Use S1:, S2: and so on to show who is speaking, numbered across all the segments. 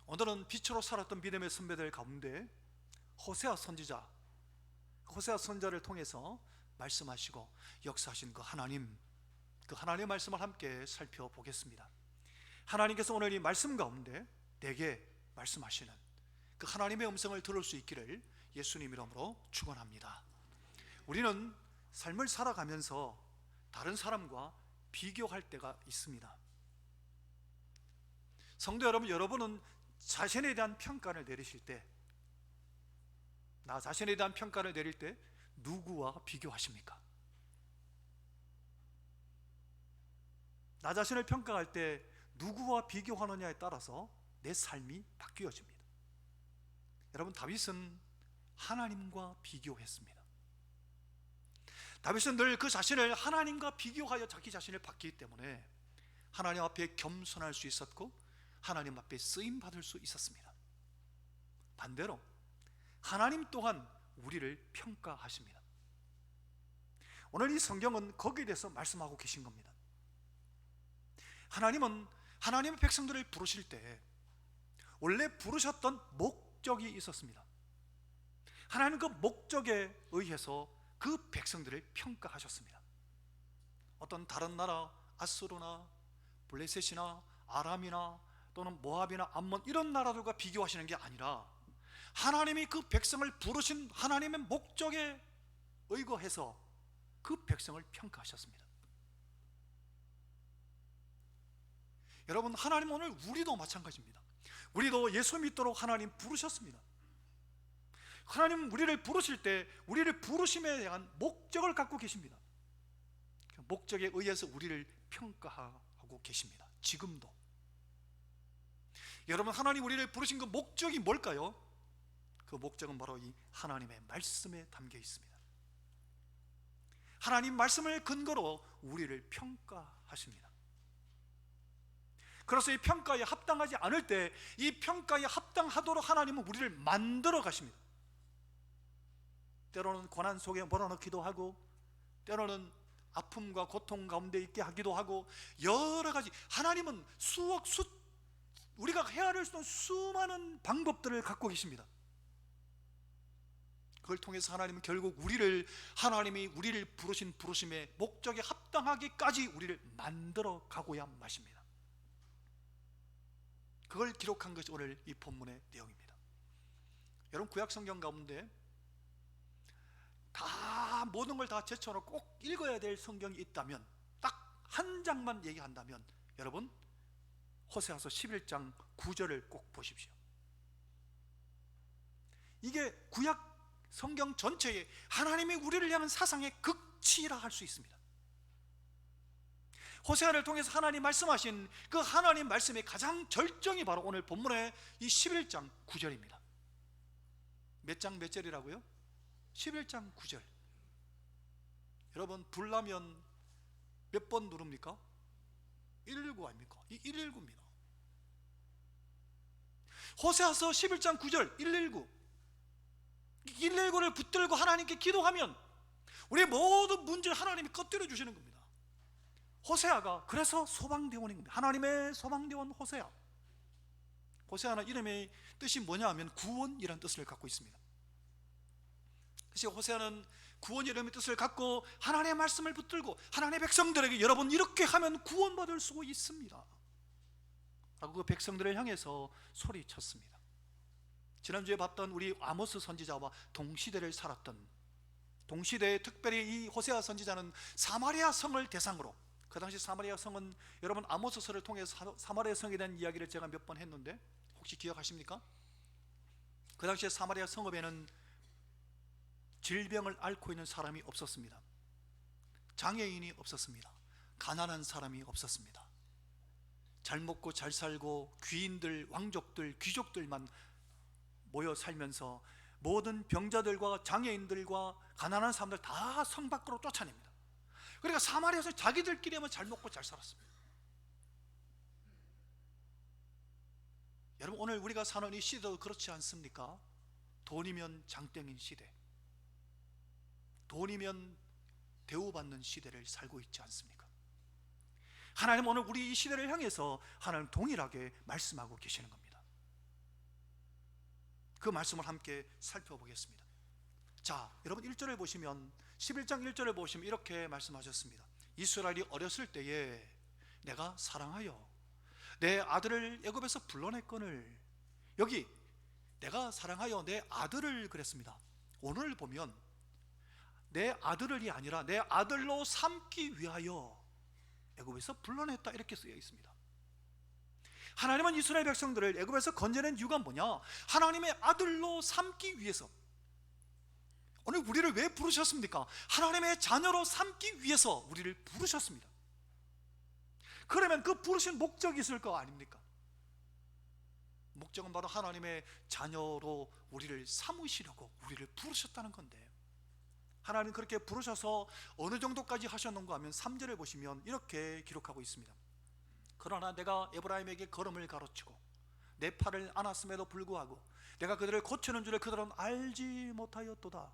S1: 오늘은 빛으로 살았던 믿음의 선배들 가운데 호세아 선지자를 통해서 말씀하시고 역사하신 그 하나님의 말씀을 함께 살펴보겠습니다. 하나님께서 오늘 이 말씀 가운데 내게 말씀하시는 그 하나님의 음성을 들을 수 있기를 예수님 이름으로 축원합니다. 우리는 삶을 살아가면서 다른 사람과 비교할 때가 있습니다. 성도 여러분, 여러분은 자신에 대한 평가를 내리실 때, 나 자신에 대한 평가를 내릴 때 누구와 비교하십니까? 나 자신을 평가할 때 누구와 비교하느냐에 따라서 내 삶이 바뀌어집니다. 여러분, 다윗은 하나님과 비교했습니다. 다윗은 늘 그 자신을 하나님과 비교하여 자기 자신을 봤기 때문에 하나님 앞에 겸손할 수 있었고 하나님 앞에 쓰임받을 수 있었습니다. 반대로 하나님 또한 우리를 평가하십니다. 오늘 이 성경은 거기에 대해서 말씀하고 계신 겁니다. 하나님은 하나님의 백성들을 부르실 때 원래 부르셨던 목적이 있었습니다. 하나님 그 목적에 의해서 그 백성들을 평가하셨습니다. 어떤 다른 나라 아수르나 블레셋이나 아람이나 또는 모압이나 암몬 이런 나라들과 비교하시는 게 아니라 하나님이 그 백성을 부르신 하나님의 목적에 의거해서 그 백성을 평가하셨습니다. 여러분, 하나님 오늘 우리도 마찬가지입니다. 우리도 예수 믿도록 하나님 부르셨습니다. 하나님 우리를 부르실 때 우리를 부르심에 대한 목적을 갖고 계십니다. 그 목적에 의해서 우리를 평가하고 계십니다. 지금도. 여러분, 하나님 우리를 부르신 그 목적이 뭘까요? 그 목적은 바로 이 하나님의 말씀에 담겨 있습니다. 하나님 말씀을 근거로 우리를 평가하십니다. 그래서 이 평가에 합당하지 않을 때 이 평가에 합당하도록 하나님은 우리를 만들어 가십니다. 때로는 고난 속에 몰아넣기도 하고, 때로는 아픔과 고통 가운데 있게 하기도 하고, 여러 가지 하나님은 우리가 헤아릴 수 있는 수많은 방법들을 갖고 계십니다. 그걸 통해서 하나님은 결국 하나님이 우리를 부르신 부르심의 목적에 합당하기까지 우리를 만들어 가고야 마십니다. 그걸 기록한 것이 오늘 이 본문의 내용입니다. 여러분, 구약 성경 가운데 모든 걸 다 제쳐놓고 꼭 읽어야 될 성경이 있다면, 딱 한 장만 얘기한다면, 여러분, 호세아서 11장 9절을 꼭 보십시오. 이게 구약 성경 전체에 하나님이 우리를 향한 사상의 극치라 할 수 있습니다. 호세아를 통해서 하나님 말씀하신 그 하나님 말씀의 가장 절정이 바로 오늘 본문의 이 11장 9절입니다. 몇 장 몇 절이라고요? 11장 9절. 여러분, 불나면 몇 번 누릅니까? 119 아닙니까? 이 119입니다. 호세아서 11장 9절 119를 붙들고 하나님께 기도하면 우리의 모든 문제를 하나님이 꺼뜨려 주시는 겁니다. 호세아가 그래서 소방대원인 겁니다. 하나님의 소방대원 호세아. 호세아는 이름의 뜻이 뭐냐 하면 구원이라는 뜻을 갖고 있습니다. 그래서 호세아는 구원이라는 뜻을 갖고 하나님의 말씀을 붙들고 하나님의 백성들에게 여러분 이렇게 하면 구원받을 수 있습니다 라고 그 백성들을 향해서 소리쳤습니다. 지난주에 봤던 우리 아모스 선지자와 동시대를 살았던, 동시대에 특별히 이 호세아 선지자는 사마리아 성을 대상으로, 그 당시 사마리아 성은 여러분 아모스서를 통해서 사마리아 성에 대한 이야기를 제가 몇 번 했는데 혹시 기억하십니까? 그 당시에 사마리아 성읍에는 질병을 앓고 있는 사람이 없었습니다. 장애인이 없었습니다. 가난한 사람이 없었습니다. 잘 먹고 잘 살고 귀인들, 왕족들, 귀족들만 모여 살면서 모든 병자들과 장애인들과 가난한 사람들 다 성 밖으로 쫓아냅니다. 그러니까 사마리아에서 자기들끼리만 잘 먹고 잘 살았습니다. 여러분, 오늘 우리가 사는 이 시대도 그렇지 않습니까? 돈이면 장땡인 시대, 돈이면 대우받는 시대를 살고 있지 않습니까? 하나님 오늘 우리 이 시대를 향해서 하나님 동일하게 말씀하고 계시는 겁니다. 그 말씀을 함께 살펴보겠습니다. 자, 여러분 1절을 보시면 11장 1절을 보시면 이렇게 말씀하셨습니다. 이스라엘이 어렸을 때에 내가 사랑하여 내 아들을 애굽에서 불러냈거늘. 여기 내가 사랑하여 내 아들을 그랬습니다. 오늘 보면 내 아들이 아니라 내 아들로 삼기 위하여 애굽에서 불러냈다 이렇게 쓰여 있습니다. 하나님은 이스라엘 백성들을 애굽에서 건져낸 이유가 뭐냐? 하나님의 아들로 삼기 위해서. 오늘 우리를 왜 부르셨습니까? 하나님의 자녀로 삼기 위해서 우리를 부르셨습니다. 그러면 그 부르신 목적이 있을 거 아닙니까? 목적은 바로 하나님의 자녀로 우리를 삼으시려고 우리를 부르셨다는 건데, 하나님 그렇게 부르셔서 어느 정도까지 하셨는가 하면 3절을 보시면 이렇게 기록하고 있습니다. 그러나 내가 에브라임에게 걸음을 가르치고 내 팔을 안았음에도 불구하고 내가 그들을 고치는 줄을 그들은 알지 못하였도다.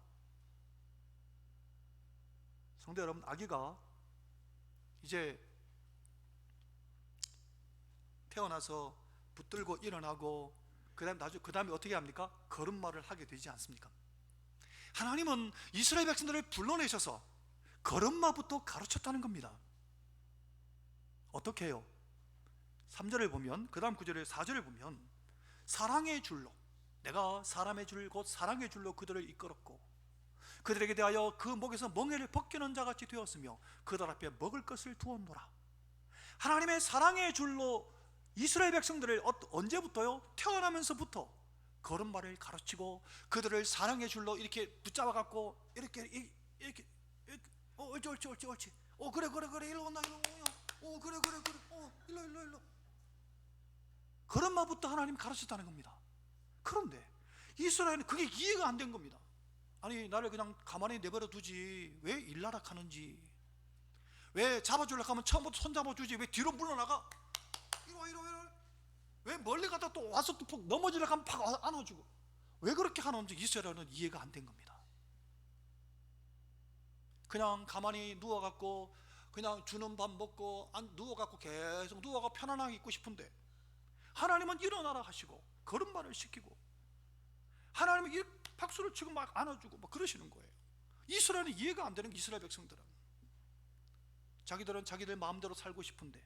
S1: 성도 여러분, 아기가 이제 태어나서 붙들고 일어나고 그 다음에 어떻게 합니까? 걸음마를 하게 되지 않습니까? 하나님은 이스라엘 백성들을 불러내셔서 걸음마부터 가르쳤다는 겁니다. 어떻게 해요? 3절을 보면, 그 다음 9절에 4절을 보면 사랑의 줄로, 내가 사람의 줄 곧 사랑의 줄로 그들을 이끌었고 그들에게 대하여 그 목에서 멍에를 벗기는 자같이 되었으며 그들 앞에 먹을 것을 두었노라. 하나님의 사랑의 줄로 이스라엘 백성들을 언제부터요? 태어나면서부터 걸음마를 가르치고 그들을 사랑의 줄로 이렇게 붙잡아 갖고 이렇게 옳지 그래 일로 온다 그래 일로 걸음마부터 하나님 가르쳤다는 겁니다. 그런데 이스라엘은 그게 이해가 안 된 겁니다. 아니, 나를 그냥 가만히 내버려 두지 왜 일나락 하는지, 왜 잡아주려고 하면 처음부터 손 잡아주지 왜 뒤로 물러나가, 이러 왜 멀리 가다 또 와서 또 넘어지려고 하면 팍 안아주고, 왜 그렇게 하는지 이스라엘은 이해가 안 된 겁니다. 그냥 가만히 누워갖고 그냥 주는 밥 먹고 누워갖고 계속 누워가 편안하게 있고 싶은데 하나님은 일어나라 하시고 걸음마를 시키고 하나님은 이 박수를 치고 막 안아주고 막 그러시는 거예요. 이스라엘은 이해가 안 되는 게, 이스라엘 백성들은 자기들은 자기들 마음대로 살고 싶은데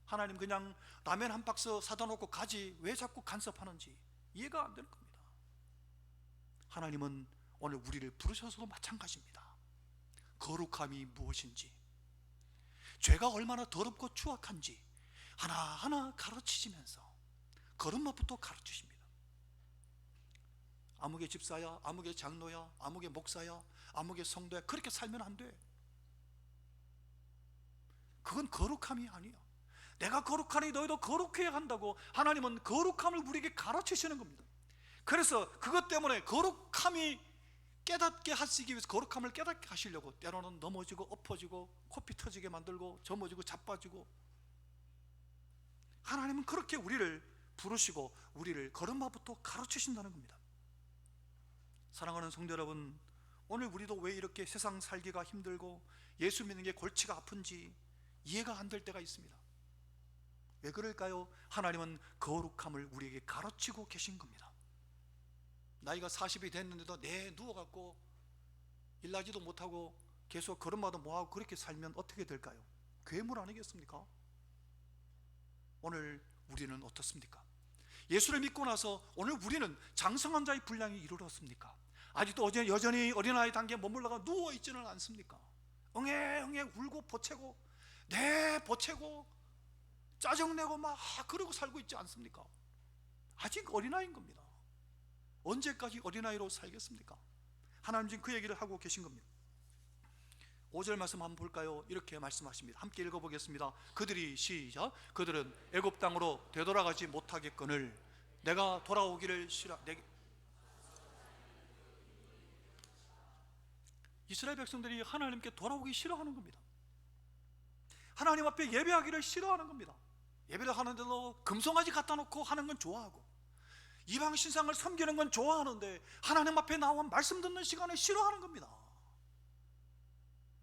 S1: 하나님 그냥 라면 한 박스 사다 놓고 가지 왜 자꾸 간섭하는지 이해가 안 되는 겁니다. 하나님은 오늘 우리를 부르셔서도 마찬가지입니다. 거룩함이 무엇인지, 죄가 얼마나 더럽고 추악한지 하나하나 가르치시면서 걸음마부터 가르치십니다. 아무개 집사야, 아무개 장로야, 아무개 목사야, 아무개 성도야 그렇게 살면 안 돼. 그건 거룩함이 아니야. 내가 거룩하니 너희도 거룩해야 한다고 하나님은 거룩함을 우리에게 가르치시는 겁니다. 그래서 그것 때문에 거룩함이 깨닫게 하시기 위해서 거룩함을 깨닫게 하시려고 때로는 넘어지고 엎어지고 코피 터지게 만들고 점어지고 자빠지고, 하나님은 그렇게 우리를 부르시고 우리를 걸음마부터 가르치신다는 겁니다. 사랑하는 성도 여러분, 오늘 우리도 왜 이렇게 세상 살기가 힘들고 예수 믿는 게 골치가 아픈지 이해가 안 될 때가 있습니다. 왜 그럴까요? 하나님은 거룩함을 우리에게 가르치고 계신 겁니다. 나이가 40이 됐는데도 누워갖고 일하지도 못하고 계속 걸음마도 뭐하고 그렇게 살면 어떻게 될까요? 괴물 아니겠습니까? 오늘 우리는 어떻습니까? 예수를 믿고 나서 오늘 우리는 장성한 자의 분량이 이르렀습니까? 아직도 여전히 어린아이 단계에 머물러가 누워있지는 않습니까? 엉해 울고 보채고 보채고 짜증내고 막 그러고 살고 있지 않습니까? 아직 어린아이인 겁니다. 언제까지 어린아이로 살겠습니까? 하나님 지금 그 얘기를 하고 계신 겁니다. 5절 말씀 한번 볼까요? 이렇게 말씀하십니다. 함께 읽어보겠습니다. 그들이 시작. 그들은 애굽 땅으로 되돌아가지 못하겠거늘 내가 돌아오기를 이스라엘 백성들이 하나님께 돌아오기 싫어하는 겁니다. 하나님 앞에 예배하기를 싫어하는 겁니다. 예배를 하는데도 금송아지 갖다 놓고 하는 건 좋아하고 이방 신상을 섬기는 건 좋아하는데 하나님 앞에 나와 말씀 듣는 시간을 싫어하는 겁니다.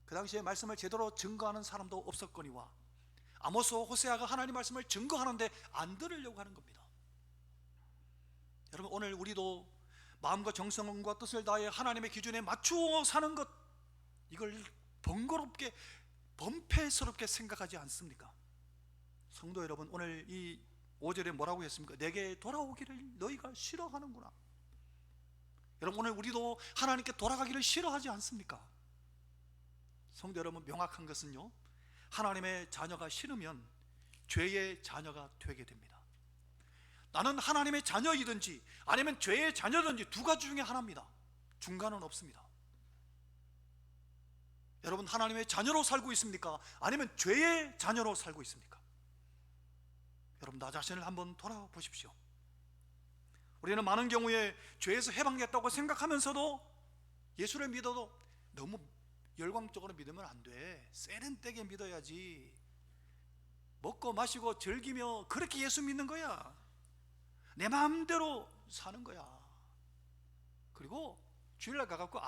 S1: 그 당시에 말씀을 제대로 증거하는 사람도 없었거니와 아모스와 호세아가 하나님 말씀을 증거하는데 안 들으려고 하는 겁니다. 여러분, 오늘 우리도 마음과 정성과 뜻을 다해 하나님의 기준에 맞추어 사는 것, 이걸 번거롭게 범패스럽게 생각하지 않습니까? 성도 여러분, 오늘 이 5절에 뭐라고 했습니까? 내게 돌아오기를 너희가 싫어하는구나. 여러분, 오늘 우리도 하나님께 돌아가기를 싫어하지 않습니까? 성도 여러분, 명확한 것은요, 하나님의 자녀가 싫으면 죄의 자녀가 되게 됩니다. 나는 하나님의 자녀이든지 아니면 죄의 자녀든지 두 가지 중에 하나입니다. 중간은 없습니다. 여러분, 하나님의 자녀로 살고 있습니까? 아니면 죄의 자녀로 살고 있습니까? 여러분, 나 자신을 한번 돌아보십시오. 우리는 많은 경우에 죄에서 해방됐다고 생각하면서도 예수를 믿어도 너무 열광적으로 믿으면 안 돼. 세련되게 믿어야지. 먹고 마시고 즐기며 그렇게 예수 믿는 거야. 내 마음대로 사는 거야. 그리고 주일날 가갖고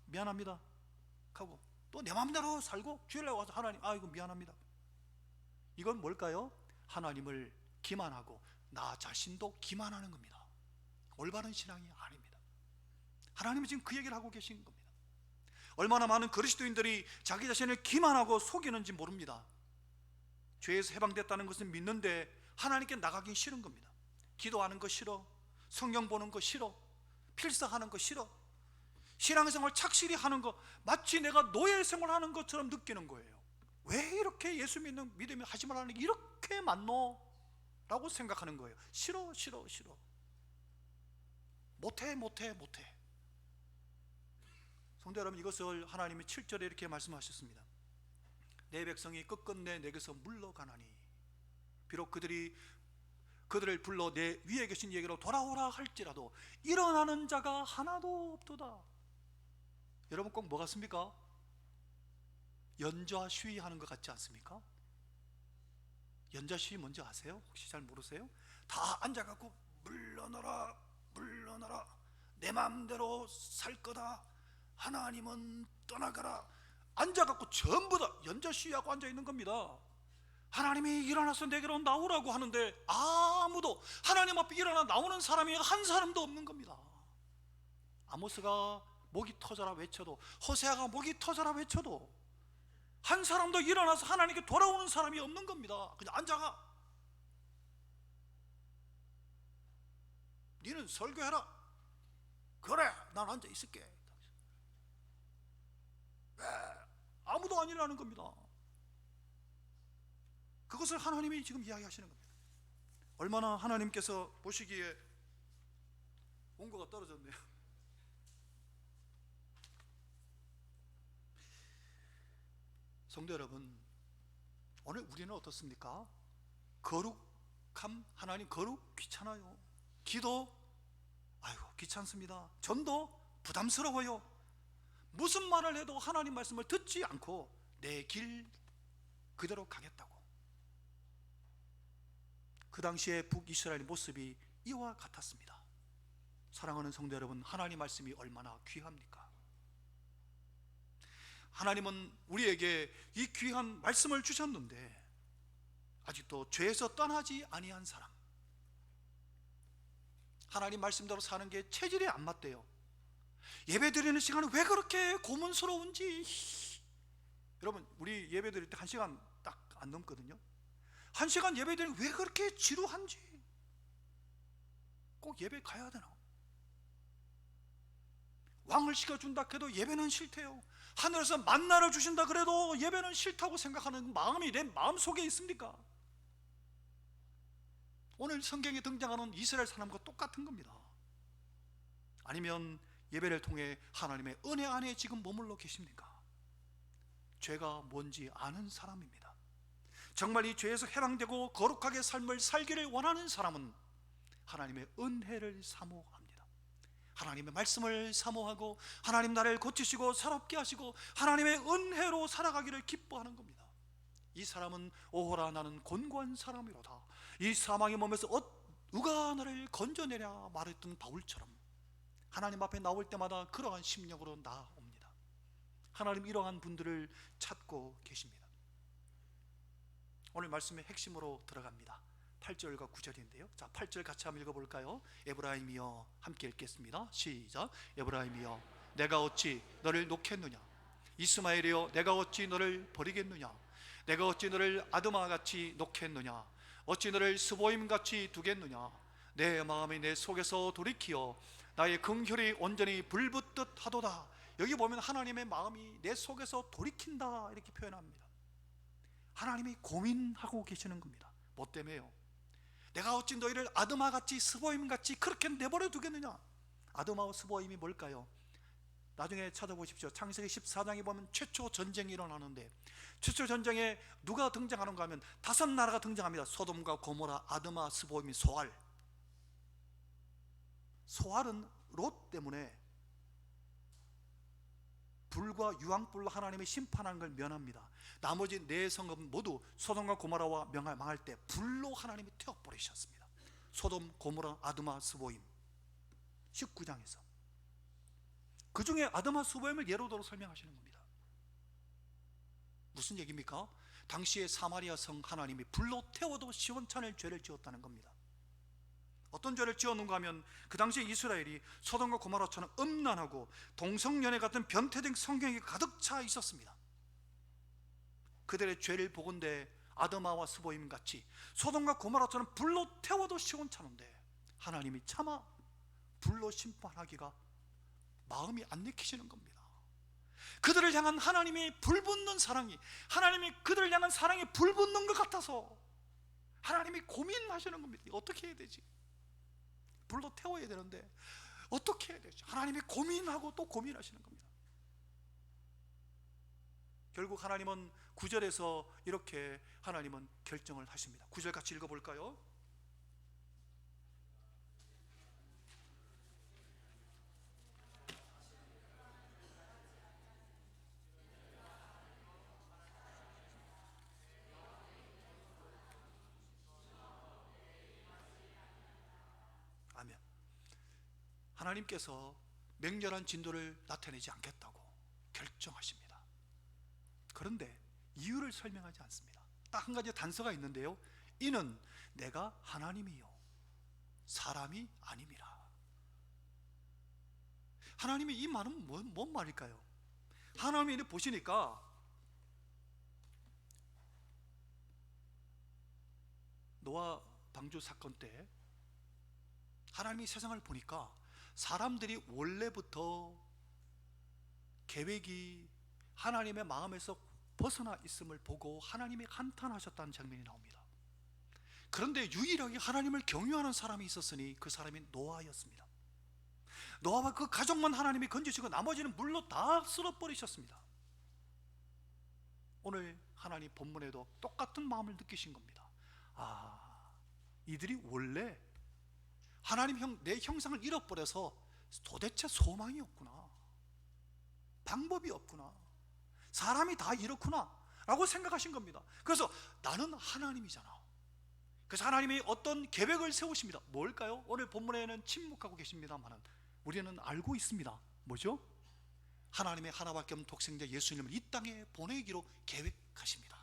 S1: 미안합니다 하고 또 내 마음대로 살고 주일날 와서 하나님 이거 미안합니다. 이건 뭘까요? 하나님을 기만하고 나 자신도 기만하는 겁니다. 올바른 신앙이 아닙니다. 하나님은 지금 그 얘기를 하고 계신 겁니다. 얼마나 많은 그리스도인들이 자기 자신을 기만하고 속이는지 모릅니다. 죄에서 해방됐다는 것은 믿는데 하나님께 나가기 싫은 겁니다. 기도하는 거 싫어, 성경 보는 거 싫어, 필사하는 거 싫어, 신앙생활 착실히 하는 거 마치 내가 노예생활 하는 것처럼 느끼는 거예요. 왜 이렇게 예수 믿으면 하지 말라는 게 이렇게 많노? 라고 생각하는 거예요. 싫어. 못해. 성도 여러분, 이것을 하나님이 7절에 이렇게 말씀하셨습니다. 내 백성이 끝끝내 내게서 물러가나니 비록 그들을 불러 내 위에 계신 이에게로 돌아오라 할지라도 일어나는 자가 하나도 없도다. 여러분, 꼭 뭐 같습니까? 연좌 시위하는 것 같지 않습니까? 연좌 시위 뭔지 아세요? 혹시 잘 모르세요? 다 앉아갖고 물러나라 내 마음대로 살 거다, 하나님은 떠나가라, 앉아갖고 전부 다 연좌 시위하고 앉아있는 겁니다. 하나님이 일어나서 내게로 나오라고 하는데 아무도 하나님 앞에 일어나 나오는 사람이 한 사람도 없는 겁니다. 아모스가 목이 터져라 외쳐도, 호세아가 목이 터져라 외쳐도 한 사람도 일어나서 하나님께 돌아오는 사람이 없는 겁니다. 그냥 앉아가. 니는 설교해라. 그래, 난 앉아 있을게. 아무도 아니라는 겁니다. 그것을 하나님이 지금 이야기하시는 겁니다. 얼마나 하나님께서 보시기에 온도가 떨어졌네요. 성도 여러분, 오늘 우리는 어떻습니까? 거룩함, 하나님 거룩 귀찮아요. 기도 귀찮습니다. 전도 부담스러워요. 무슨 말을 해도 하나님 말씀을 듣지 않고 내 길 그대로 가겠다고. 그 당시에 북이스라엘의 모습이 이와 같았습니다. 사랑하는 성도 여러분, 하나님 말씀이 얼마나 귀합니까? 하나님은 우리에게 이 귀한 말씀을 주셨는데 아직도 죄에서 떠나지 아니한 사람, 하나님 말씀대로 사는 게 체질에 안 맞대요. 예배드리는 시간은 왜 그렇게 고문스러운지. 여러분, 우리 예배드릴 때 1시간 딱 안 넘거든요. 1시간 예배드리는 왜 그렇게 지루한지. 꼭 예배 가야 되나? 왕을 시켜준다 해도 예배는 싫대요. 하늘에서 만나를 주신다 그래도 예배는 싫다고 생각하는 마음이 내 마음속에 있습니까? 오늘 성경에 등장하는 이스라엘 사람과 똑같은 겁니다. 아니면 예배를 통해 하나님의 은혜 안에 지금 머물러 계십니까? 죄가 뭔지 아는 사람입니다. 정말 이 죄에서 해방되고 거룩하게 삶을 살기를 원하는 사람은 하나님의 은혜를 사모합니다. 하나님의 말씀을 사모하고 하나님 나를 고치시고 새롭게 하시고 하나님의 은혜로 살아가기를 기뻐하는 겁니다. 이 사람은 오호라 나는 곤고한 사람이로다. 이 사망의 몸에서 누가 나를 건져내랴 말했던 바울처럼 하나님 앞에 나올 때마다 그러한 심령으로 나옵니다. 하나님 이러한 분들을 찾고 계십니다. 오늘 말씀의 핵심으로 들어갑니다. 8절과 9절인데요. 자, 8절 같이 한번 읽어볼까요? 에브라임이여, 함께 읽겠습니다. 시작. 에브라임이여, 내가 어찌 너를 놓겠느냐? 이스마엘이여, 내가 어찌 너를 버리겠느냐? 내가 어찌 너를 아드마같이 놓겠느냐? 어찌 너를 스보임같이 두겠느냐? 내 마음이 내 속에서 돌이키어 나의 긍휼이 온전히 불붙듯 하도다. 여기 보면 하나님의 마음이 내 속에서 돌이킨다 이렇게 표현합니다. 하나님이 고민하고 계시는 겁니다. 뭐 때문에요? 내가 어찌 너희를 아드마같이 스보임같이 그렇게 내버려 두겠느냐? 아드마와 스보임이 뭘까요? 나중에 찾아보십시오. 창세기 14장에 보면 최초 전쟁이 일어나는데, 최초 전쟁에 누가 등장하는가 하면 5나라가 등장합니다. 소돔과 고모라, 아드마, 스보임이 소알. 소알은 롯 때문에 불과 유황불로 하나님이 심판하는 걸 면합니다. 나머지 4성읍은 모두 소돔과 고모라와 망할 때 불로 하나님이 태워버리셨습니다. 소돔, 고모라, 아드마, 스보임 19장에서 그 중에 아드마, 스보임을 예로 들어 설명하시는 겁니다. 무슨 얘기입니까? 당시에 사마리아 성 하나님이 불로 태워도 시원찮을 죄를 지었다는 겁니다. 어떤 죄를 지었는가 하면 그 당시에 이스라엘이 소돔과 고모라처럼 음란하고 동성연애 같은 변태된 성경이 가득 차 있었습니다. 그들의 죄를 보건대 아드마와 스보임 같이 소돔과 고모라처럼 불로 태워도 시원찮은데 하나님이 차마 불로 심판하기가 마음이 안 내키시는 겁니다. 그들을 향한 하나님이 불붙는 사랑이, 하나님이 그들을 향한 사랑이 불붙는 것 같아서 하나님이 고민하시는 겁니다. 어떻게 해야 되지? 불로 태워야 되는데 어떻게 해야 되죠? 하나님이 고민하고 또 고민하시는 겁니다. 결국 하나님은 9절에서 이렇게 하나님은 결정을 하십니다. 9절 같이 읽어볼까요? 아멘. 하나님께서 맹렬한 진도를 나타내지 않겠다고 결정하십니다. 그런데 이유를 설명하지 않습니다. 딱 한 가지 단서가 있는데요. 이는 내가 하나님이요 사람이 아님이라. 하나님이 이 말은 뭔 말일까요? 하나님이 보시니까 노아 방주 사건 때 하나님이 세상을 보니까 사람들이 원래부터 계획이 하나님의 마음에서 벗어나 있음을 보고 하나님이 한탄하셨다는 장면이 나옵니다. 그런데 유일하게 하나님을 경유하는 사람이 있었으니 그 사람이 노아였습니다. 노아와 그 가족만 하나님이 건지시고 나머지는 물로 다 쓸어버리셨습니다. 오늘 하나님 본문에도 똑같은 마음을 느끼신 겁니다. 이들이 원래 하나님 내 형상을 잃어버려서 도대체 소망이 없구나, 방법이 없구나, 사람이 다 이렇구나 라고 생각하신 겁니다. 그래서 나는 하나님이잖아. 그래서 하나님이 어떤 계획을 세우십니다. 뭘까요? 오늘 본문에는 침묵하고 계십니다만 우리는 알고 있습니다. 뭐죠? 하나님의 하나밖에 없는 독생자 예수님을 이 땅에 보내기로 계획하십니다.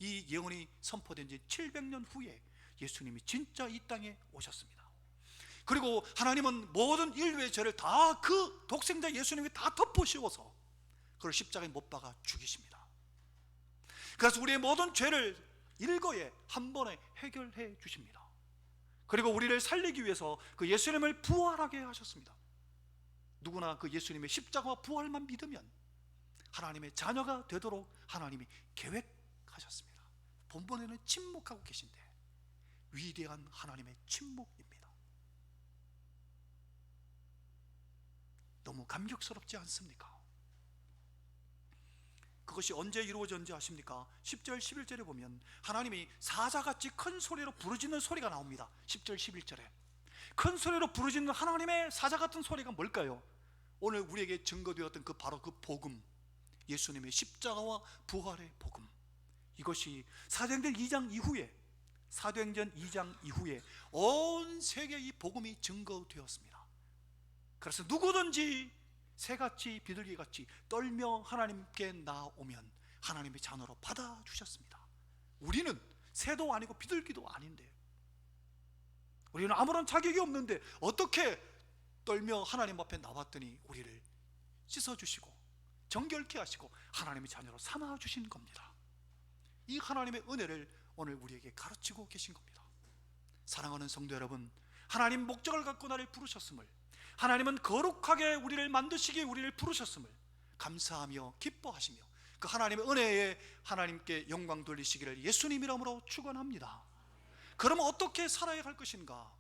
S1: 이 예언이 선포된 지 700년 후에 예수님이 진짜 이 땅에 오셨습니다. 그리고 하나님은 모든 인류의 죄를 다 그 독생자 예수님이 다 덮어씌워서 그걸 십자가에 못 박아 죽이십니다. 그래서 우리의 모든 죄를 일거에 한 번에 해결해 주십니다. 그리고 우리를 살리기 위해서 그 예수님을 부활하게 하셨습니다. 누구나 그 예수님의 십자가와 부활만 믿으면 하나님의 자녀가 되도록 하나님이 계획하셨습니다. 본문에는 침묵하고 계신데 위대한 하나님의 침묵입니다. 너무 감격스럽지 않습니까? 그것이 언제 이루어졌는지 아십니까? 10절 11절에 보면 하나님이 사자같이 큰 소리로 부르짖는 소리가 나옵니다. 10절 11절에 큰 소리로 부르짖는 하나님의 사자 같은 소리가 뭘까요? 오늘 우리에게 증거되었던 바로 그 복음, 예수님의 십자가와 부활의 복음, 이것이 사도행전 2장 이후에, 사도행전 2장 이후에 온 세계에 이 복음이 증거되었습니다. 그래서 누구든지 새같이 비둘기같이 떨며 하나님께 나오면 하나님의 자녀로 받아주셨습니다. 우리는 새도 아니고 비둘기도 아닌데, 우리는 아무런 자격이 없는데 어떻게 떨며 하나님 앞에 나왔더니 우리를 씻어주시고 정결케 하시고 하나님의 자녀로 삼아주신 겁니다. 이 하나님의 은혜를 오늘 우리에게 가르치고 계신 겁니다. 사랑하는 성도 여러분, 하나님 목적을 갖고 나를 부르셨음을, 하나님은 거룩하게 우리를 만드시기에 우리를 부르셨음을 감사하며 기뻐하시며 그 하나님의 은혜에 하나님께 영광 돌리시기를 예수님 이름으로 축원합니다. 그러면 어떻게 살아야 할 것인가?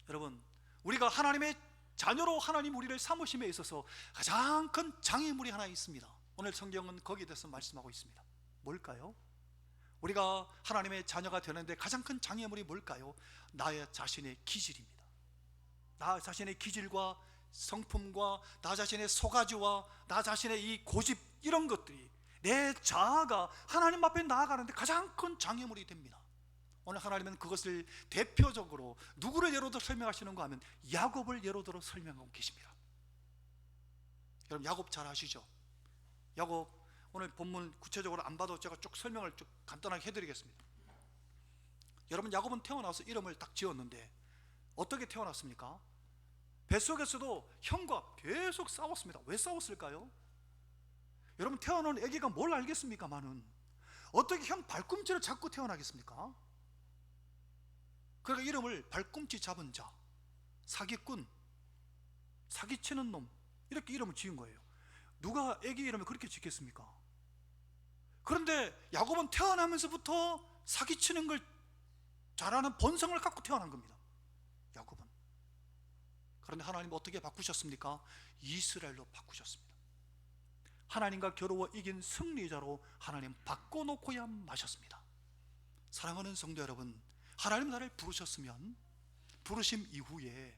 S1: 여러분, 우리가 하나님의 자녀로 하나님 우리를 삼으심에 있어서 가장 큰 장애물이 하나 있습니다. 오늘 성경은 거기에 대해서 말씀하고 있습니다. 뭘까요? 우리가 하나님의 자녀가 되는데 가장 큰 장애물이 뭘까요? 나의 자신의 기질입니다. 나 자신의 기질과 성품과 나 자신의 소가지와 나 자신의 이 고집, 이런 것들이 내 자아가 하나님 앞에 나아가는데 가장 큰 장애물이 됩니다. 오늘 하나님은 그것을 대표적으로 누구를 예로 들어 설명하시는가 하면 야곱을 예로 들어 설명하고 계십니다. 여러분, 야곱 잘 아시죠? 야곱, 오늘 본문 구체적으로 안 봐도 제가 쭉 설명을 쭉 간단하게 해드리겠습니다. 여러분, 야곱은 태어나서 이름을 딱 지었는데 어떻게 태어났습니까? 뱃속에서도 형과 계속 싸웠습니다. 왜 싸웠을까요? 여러분, 태어난 아기가 뭘 알겠습니까만은 어떻게 형 발꿈치를 잡고 태어나겠습니까? 그러니까 이름을 발꿈치 잡은 자, 사기꾼, 사기치는 놈, 이렇게 이름을 지은 거예요. 누가 아기 이름을 그렇게 짓겠습니까? 그런데 야곱은 태어나면서부터 사기치는 걸 잘하는 본성을 갖고 태어난 겁니다. 야곱은. 그런데 하나님 어떻게 바꾸셨습니까? 이스라엘로 바꾸셨습니다. 하나님과 겨루어 이긴 승리자로 하나님 바꿔놓고야 마셨습니다. 사랑하는 성도 여러분, 하나님 나를 부르셨으면 부르심 이후에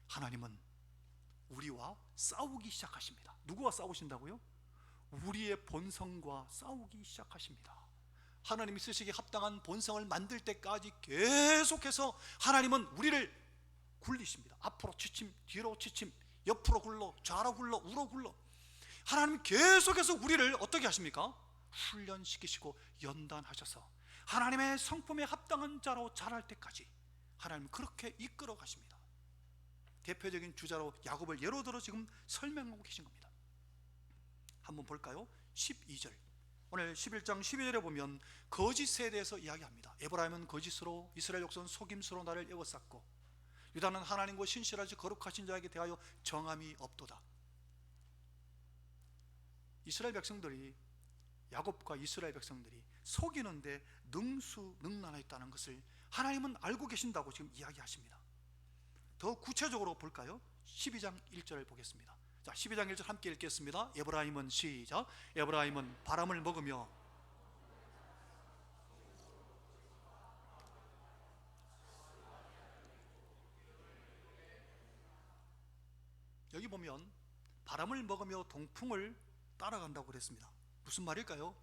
S1: 하나님은 우리와 싸우기 시작하십니다. 누구와 싸우신다고요? 우리의 본성과 싸우기 시작하십니다. 하나님이 쓰시기에 합당한 본성을 만들 때까지 계속해서 하나님은 우리를 굴리십니다. 앞으로 치침, 뒤로 치침, 옆으로 굴러, 좌로 굴러, 우로 굴러. 하나님 계속해서 우리를 어떻게 하십니까? 훈련시키시고 연단하셔서 하나님의 성품에 합당한 자로 자랄 때까지 하나님 그렇게 이끌어 가십니다. 대표적인 주자로 야곱을 예로 들어 지금 설명하고 계신 겁니다. 한번 볼까요? 12절, 오늘 11장 12절에 보면 거짓에 대해서 이야기합니다. 에브라임은 거짓으로, 이스라엘 족속은 속임수로 나를 에워쌌고 유다는 하나님과 신실하지 거룩하신 자에게 대하여 정함이 없도다. 이스라엘 백성들이, 야곱과 이스라엘 백성들이 속이는데 능수능란했다는 것을 하나님은 알고 계신다고 지금 이야기하십니다. 더 구체적으로 볼까요? 12장 1절을 보겠습니다. 자, 12장 1절 함께 읽겠습니다. 에브라임은, 시작, 에브라임은 바람을 먹으며 여기 보면 바람을 먹으며 동풍을 따라간다고 그랬습니다. 무슨 말일까요?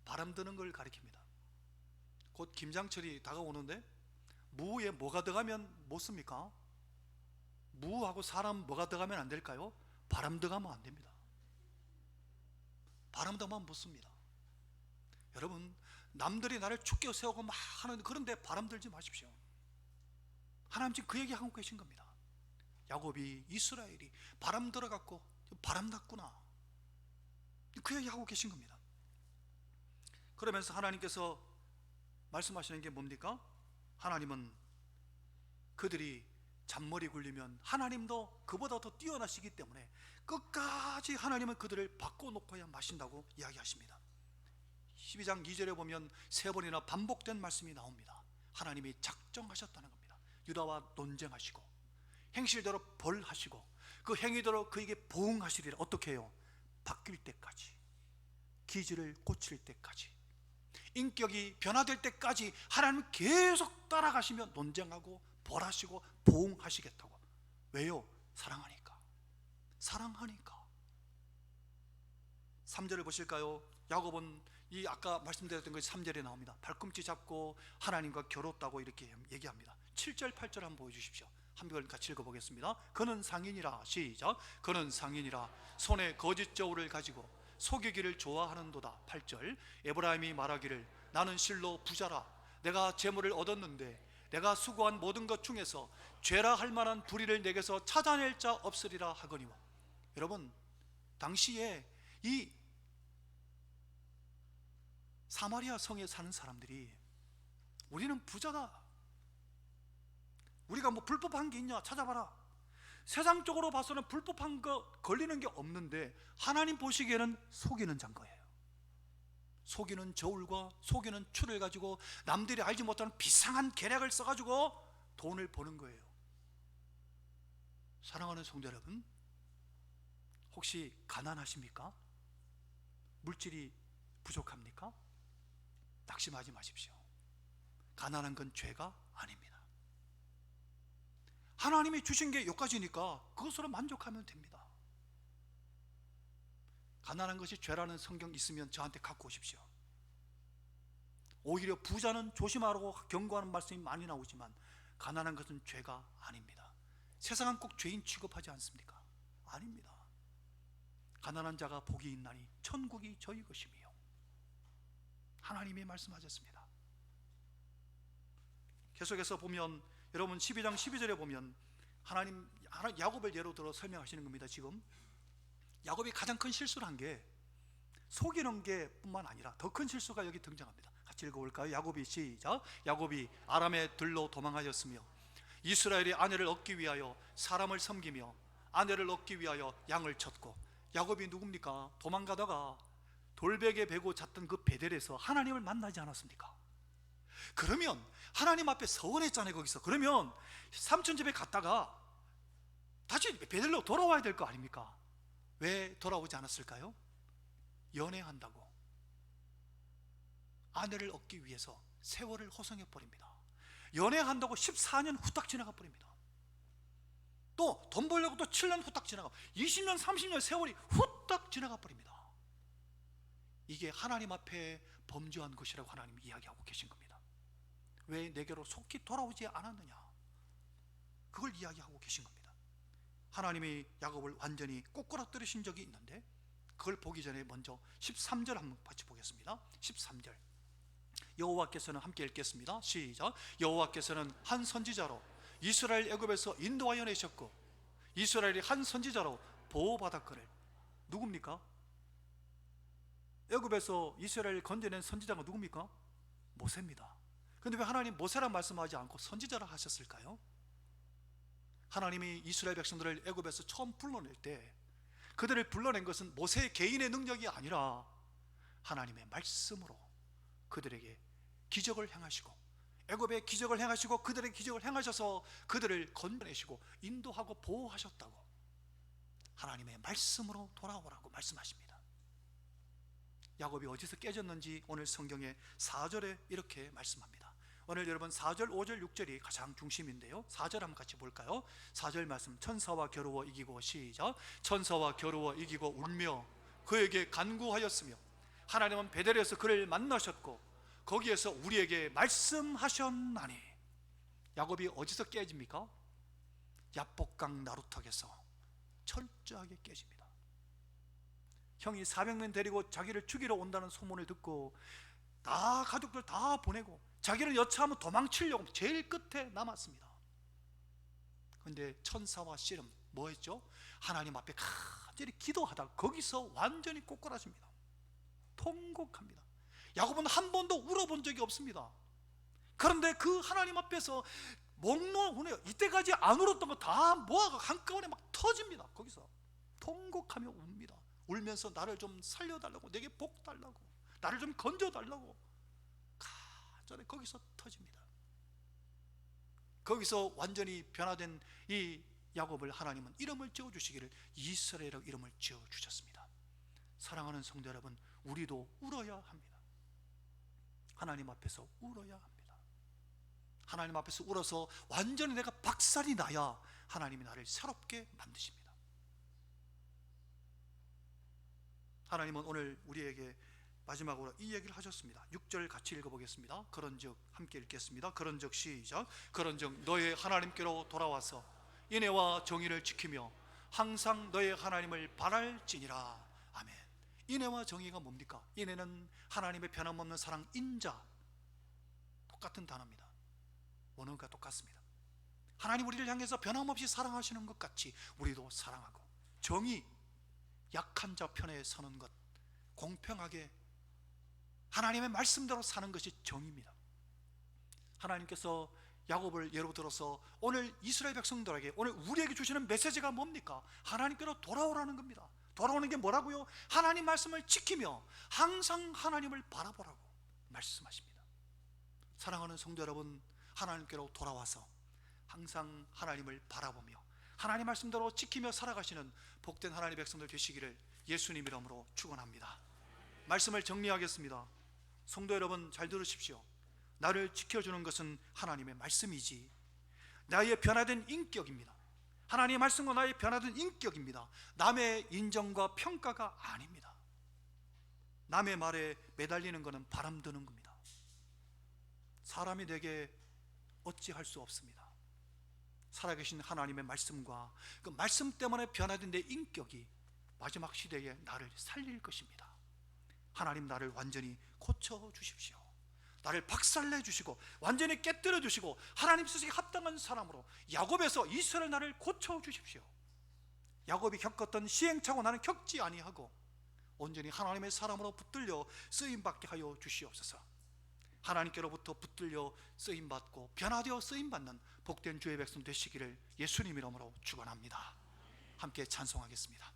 S1: 바람 드는 걸 가리킵니다. 곧 김장철이 다가오는데 무에 뭐가 들어가면 못 씁니까? 무하고 사람 뭐가 들어가면 안 될까요? 바람 들어가면 안 됩니다. 바람 들어가면 못 씁니다. 여러분, 남들이 나를 춥게 세우고 막 하는데 그런데 바람 들지 마십시오. 하나님 지금 그 얘기하고 계신 겁니다. 야곱이, 이스라엘이 바람 들어갔고 바람 났구나, 그 얘기하고 계신 겁니다. 그러면서 하나님께서 말씀하시는 게 뭡니까? 하나님은 그들이 잔머리 굴리면 하나님도 그보다 더 뛰어나시기 때문에 끝까지 하나님은 그들을 바꿔놓고야 마신다고 이야기하십니다. 12장 2절에 보면 세 번이나 반복된 말씀이 나옵니다. 하나님이 작정하셨다는 겁니다. 유다와 논쟁하시고 행실대로 벌하시고 그 행위대로 그에게 보응하시리라. 어떻게 해요? 바뀔 때까지, 기질을 고칠 때까지, 인격이 변화될 때까지 하나님 계속 따라가시며 논쟁하고 벌하시고 보응하시겠다고. 왜요? 사랑하니까. 사랑하니까. 3절을 보실까요? 야곱은 이 아까 말씀드렸던 것이 3절에 나옵니다. 발꿈치 잡고 하나님과 겨뤘다고 이렇게 얘기합니다. 7절 8절 한번 보여주십시오. 한번 같이 읽어보겠습니다. 그는 상인이라, 시작, 그는 상인이라 손에 거짓 저울을 가지고 속이기를 좋아하는도다. 8절, 에브라임이 말하기를 나는 실로 부자라. 내가 재물을 얻었는데 내가 수고한 모든 것 중에서 죄라 할 만한 불의를 내게서 찾아낼 자 없으리라 하거니와. 여러분, 당시에 이 사마리아 성에 사는 사람들이 우리는 부자다, 우리가 뭐 불법한 게 있냐 찾아봐라. 세상적으로 봐서는 불법한 거 걸리는 게 없는데 하나님 보시기에는 속이는 잔 거예요. 속이는 저울과 속이는 추를 가지고 남들이 알지 못하는 비상한 계략을 써가지고 돈을 버는 거예요. 사랑하는 성도 여러분, 혹시 가난하십니까? 물질이 부족합니까? 낙심하지 마십시오. 가난한 건 죄가 아닙니다. 하나님이 주신 게 여기까지니까 그것으로 만족하면 됩니다. 가난한 것이 죄라는 성경 있으면 저한테 갖고 오십시오. 오히려 부자는 조심하라고 경고하는 말씀이 많이 나오지만 가난한 것은 죄가 아닙니다. 세상은 꼭 죄인 취급하지 않습니까? 아닙니다. 가난한 자가 복이 있나니 천국이 저희 것이며, 하나님이 말씀하셨습니다. 계속해서 보면 여러분 12장 12절에 보면 하나님 야곱을 예로 들어 설명하시는 겁니다. 지금 야곱이 가장 큰 실수를 한 게 속이는 게 뿐만 아니라 더 큰 실수가 여기 등장합니다. 같이 읽어볼까요? 야곱이 시작. 야곱이 아람의 들로 도망하였으며 이스라엘이 아내를 얻기 위하여 사람을 섬기며 아내를 얻기 위하여 양을 쳤고. 야곱이 누굽니까? 도망가다가 돌베개 베고 잤던 그 베델에서 하나님을 만나지 않았습니까? 그러면 하나님 앞에 서원했잖아요. 거기서 그러면 삼촌 집에 갔다가 다시 베델로 돌아와야 될 거 아닙니까? 왜 돌아오지 않았을까요? 연애한다고 아내를 얻기 위해서 세월을 허송해 버립니다. 연애한다고 14년 후딱 지나가 버립니다. 또 돈 벌려고 또 7년 후딱 지나가, 20년 30년 세월이 후딱 지나가 버립니다. 이게 하나님 앞에 범죄한 것이라고 하나님이 이야기하고 계신 겁니다. 왜 내게로 속히 돌아오지 않았느냐, 그걸 이야기하고 계신 겁니다. 하나님이 야곱을 완전히 꼬꾸라뜨리신 적이 있는데 그걸 보기 전에 먼저 13절 한번 같이 보겠습니다. 13절 여호와께서는, 함께 읽겠습니다. 시작. 여호와께서는 한 선지자로 이스라엘 애굽에서 인도하여 내셨고 이스라엘이 한 선지자로 보호받았거늘. 누굽니까? 애굽에서 이스라엘을 건져낸 선지자가 누굽니까? 모세입니다. 그런데 왜 하나님 모세란 말씀하지 않고 선지자라 하셨을까요? 하나님이 이스라엘 백성들을 애굽에서 처음 불러낼 때 그들을 불러낸 것은 모세 개인의 능력이 아니라 하나님의 말씀으로 그들에게 기적을 행하시고, 애굽에 기적을 행하시고 그들의 기적을 행하셔서 그들을 건져내시고 인도하고 보호하셨다고 하나님의 말씀으로 돌아오라고 말씀하십니다. 야곱이 어디서 깨졌는지 오늘 성경의 4절에 이렇게 말씀합니다. 오늘 여러분 4절, 5절, 6절이 가장 중심인데요, 4절 한번 같이 볼까요? 4절 말씀. 천사와 겨루어 이기고, 시작. 천사와 겨루어 이기고 울며 그에게 간구하였으며 하나님은 베델에서 그를 만나셨고 거기에서 우리에게 말씀하셨나니. 야곱이 어디서 깨집니까? 야복강 나루턱에서 철저하게 깨집니다. 형이 400명 데리고 자기를 죽이러 온다는 소문을 듣고 다 가족들 다 보내고 자기를 여차하면 도망치려고 제일 끝에 남았습니다. 그런데 천사와 씨름 뭐 했죠? 하나님 앞에 간절히 기도하다가 거기서 완전히 꼬꾸라집니다. 통곡합니다. 야곱은 한 번도 울어본 적이 없습니다. 그런데 그 하나님 앞에서 몽롱하네요. 이때까지 안 울었던 거 다 모아가 한꺼번에 막 터집니다. 거기서 통곡하며 웁니다. 울면서 나를 좀 살려달라고, 내게 복 달라고, 나를 좀 건져달라고 간절히 거기서 터집니다. 거기서 완전히 변화된 이 야곱을 하나님은 이름을 지어주시기를 이스라엘이라고 이름을 지어주셨습니다. 사랑하는 성도 여러분, 우리도 울어야 합니다. 하나님 앞에서 울어야 합니다. 하나님 앞에서 울어서 완전히 내가 박살이 나야 하나님이 나를 새롭게 만드십니다. 하나님은 오늘 우리에게 마지막으로 이 얘기를 하셨습니다. 6절 같이 읽어보겠습니다. 그런즉, 함께 읽겠습니다. 그런즉, 시작. 그런즉 너의 하나님께로 돌아와서 인애와 정의를 지키며 항상 너의 하나님을 바랄지니라. 아멘. 인애와 정의가 뭡니까? 인애는 하나님의 변함없는 사랑, 인자, 똑같은 단어입니다. 원어가 똑같습니다. 하나님 우리를 향해서 변함없이 사랑하시는 것 같이 우리도 사랑하고, 정의, 약한 자 편에 서는 것, 공평하게 하나님의 말씀대로 사는 것이 정의입니다. 하나님께서 야곱을 예로 들어서 오늘 이스라엘 백성들에게, 오늘 우리에게 주시는 메시지가 뭡니까? 하나님께로 돌아오라는 겁니다. 돌아오는 게 뭐라고요? 하나님 말씀을 지키며 항상 하나님을 바라보라고 말씀하십니다. 사랑하는 성도 여러분, 하나님께로 돌아와서 항상 하나님을 바라보며 하나님 말씀대로 지키며 살아가시는 복된 하나님의 백성들 되시기를 예수님 이름으로 축원합니다. 말씀을 정리하겠습니다. 성도 여러분, 잘 들으십시오. 나를 지켜주는 것은 하나님의 말씀이지 나의 변화된 인격입니다. 하나님의 말씀과 나의 변화된 인격입니다. 남의 인정과 평가가 아닙니다. 남의 말에 매달리는 것은 바람 드는 겁니다. 사람이 내게 어찌할 수 없습니다. 살아계신 하나님의 말씀과 그 말씀 때문에 변화된 내 인격이 마지막 시대에 나를 살릴 것입니다. 하나님, 나를 완전히 고쳐주십시오. 나를 박살내 주시고 완전히 깨뜨려 주시고 하나님 뜻에 합당한 사람으로, 야곱에서 이스라엘 나를 고쳐주십시오. 야곱이 겪었던 시행착오 나는 겪지 아니하고 온전히 하나님의 사람으로 붙들려 쓰임받게 하여 주시옵소서. 하나님께로부터 붙들려 쓰임받고 변화되어 쓰임받는 복된 주의 백성 되시기를 예수님 이름으로 축원합니다. 함께 찬송하겠습니다.